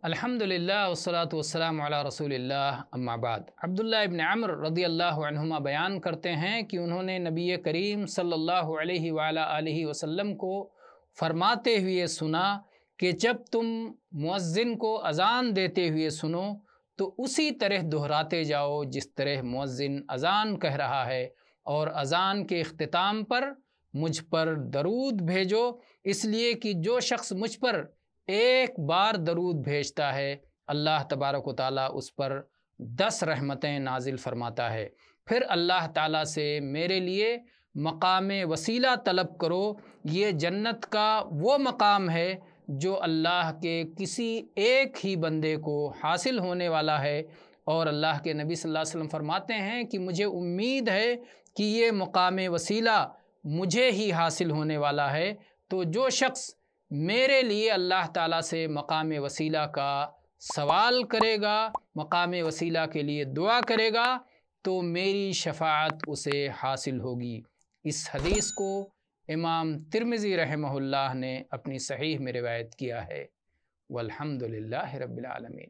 الحمدللہ والصلاۃ والسلام علی رسول اللہ اما بعد۔ عبداللہ ابن عمر رضی اللہ عنہما بیان کرتے ہیں کہ انہوں نے نبی کریم صلی اللہ علیہ وآلہ آلہ وسلم کو فرماتے ہوئے سنا کہ جب تم مؤذن کو اذان دیتے ہوئے سنو تو اسی طرح دہراتے جاؤ جس طرح مؤذن اذان کہہ رہا ہے، اور اذان کے اختتام پر مجھ پر درود بھیجو، اس لیے کہ جو شخص مجھ پر ایک بار درود بھیجتا ہے اللہ تبارک و تعالیٰ اس پر 10 رحمتیں نازل فرماتا ہے۔ پھر اللہ تعالیٰ سے میرے لیے مقام وسیلہ طلب کرو، یہ جنت کا وہ مقام ہے جو اللہ کے کسی ایک ہی بندے کو حاصل ہونے والا ہے، اور اللہ کے نبی صلی اللہ علیہ وسلم فرماتے ہیں کہ مجھے امید ہے کہ یہ مقام وسیلہ مجھے ہی حاصل ہونے والا ہے، تو جو شخص میرے لیے اللہ تعالیٰ سے مقام وسیلہ کا سوال کرے گا، مقام وسیلہ کے لیے دعا کرے گا، تو میری شفاعت اسے حاصل ہوگی۔ اس حدیث کو امام ترمذی رحمہ اللہ نے اپنی صحیح میں روایت کیا ہے۔ والحمدللہ رب العالمین۔